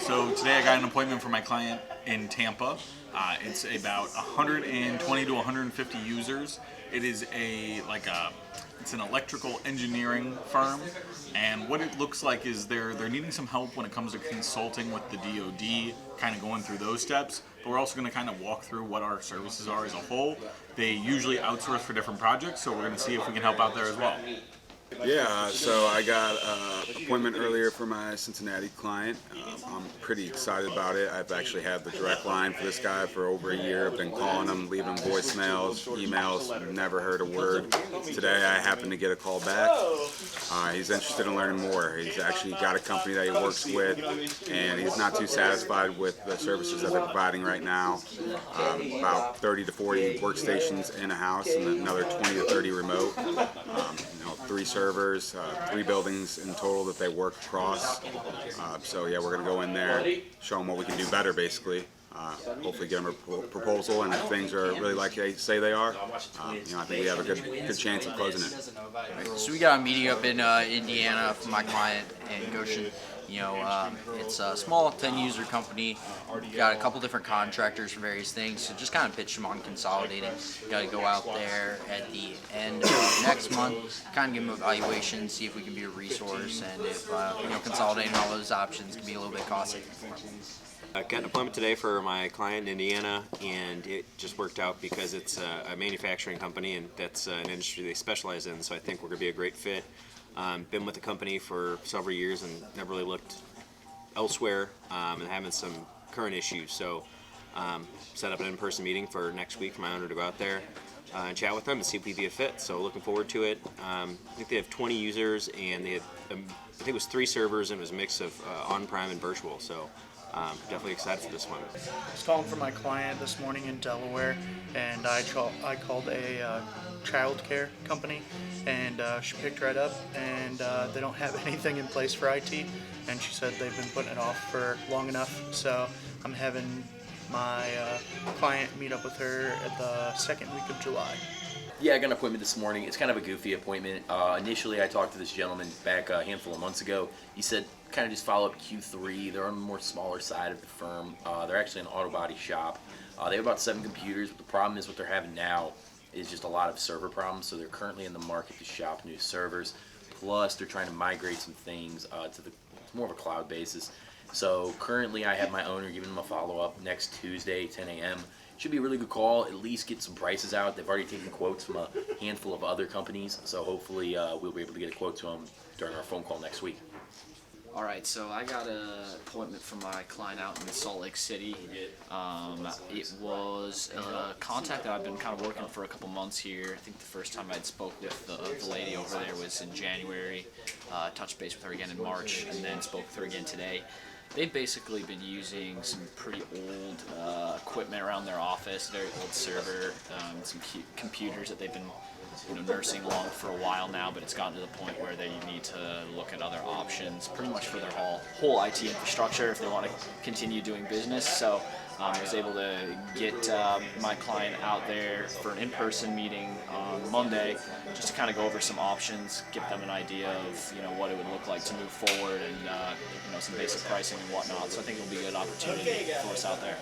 So today I got an appointment for my client in Tampa. It's about 120 to 150 users. It is it's an electrical engineering firm, and what it looks like is they're needing some help when it comes to consulting with the DoD, kind of going through those steps. But we're also going to kind of walk through what our services are as a whole. They usually outsource for different projects, so we're going to see if we can help out there as well. Yeah, so I got an appointment earlier for my Cincinnati client. I'm pretty excited about it. I've actually had the direct line for this guy for over a year. I've been calling him, leaving voicemails, emails, never heard a word. Today I happened to get a call back. He's interested in learning more. He's actually got a company that he works with, and he's not too satisfied with the services that they're providing right now. About 30 to 40 workstations in a house and another 20 to 30 remote. 3 servers, 3 buildings in total that they work across. So yeah, we're going to go in there, show them what we can do better, basically. Hopefully get them a proposal, and if things are really like they say they are, I think we have a good chance of closing it. So we got a meeting up in Indiana for my client in Goshen. It's a small 10-user company. Got a couple different contractors for various things, so just kind of pitch them on consolidating. Got to go out there at the end of next month, kind of give them evaluation, see if we can be a resource, and if consolidating all those options can be a little bit costly. I got an appointment today for my client in Indiana, and it just worked out because it's a manufacturing company, and that's an industry they specialize in, so I think we're going to be a great fit. Been with the company for several years and never really looked elsewhere, and having some current issues. So set up an in-person meeting for next week for my owner to go out there and chat with them and see if we'd be a fit. So looking forward to it. I think they have 20 users, and they had, I think it was 3 servers, and it was a mix of on-prem and virtual. So definitely excited for this one. I was calling for my client this morning in Delaware, and I called a childcare company, and she picked right up, and they don't have anything in place for IT, and she said they've been putting it off for long enough, so I'm having my client meet up with her at the second week of July. Yeah, I got an appointment this morning. It's kind of a goofy appointment. Initially, I talked to this gentleman back a handful of months ago. He said kind of just follow up Q3. They're on the more smaller side of the firm. They're actually an auto body shop. They have about 7 computers, but the problem is what they're having now is just a lot of server problems. So they're currently in the market to shop new servers. Plus, they're trying to migrate some things to more of a cloud basis. So currently, I have my owner giving them a follow-up next Tuesday, 10 a.m. Should be a really good call, at least get some prices out. They've already taken quotes from a handful of other companies, so hopefully we'll be able to get a quote to them during our phone call next week. All right, so I got an appointment for my client out in Salt Lake City. It was a contact that I've been kind of working for a couple months here. I think the first time I'd spoke with the lady over there was in January. Touched base with her again in March, and then spoke with her again today. They've basically been using some pretty old equipment around their office, very old server, some computers that they've been nursing along for a while now, but it's gotten to the point where they need to look at other options pretty much for their whole IT infrastructure if they want to continue doing business. So I was able to get my client out there for an in-person meeting on Monday just to kind of go over some options, give them an idea of what it would look like to move forward, and some basic pricing and whatnot. So I think it'll be a good opportunity for us out there.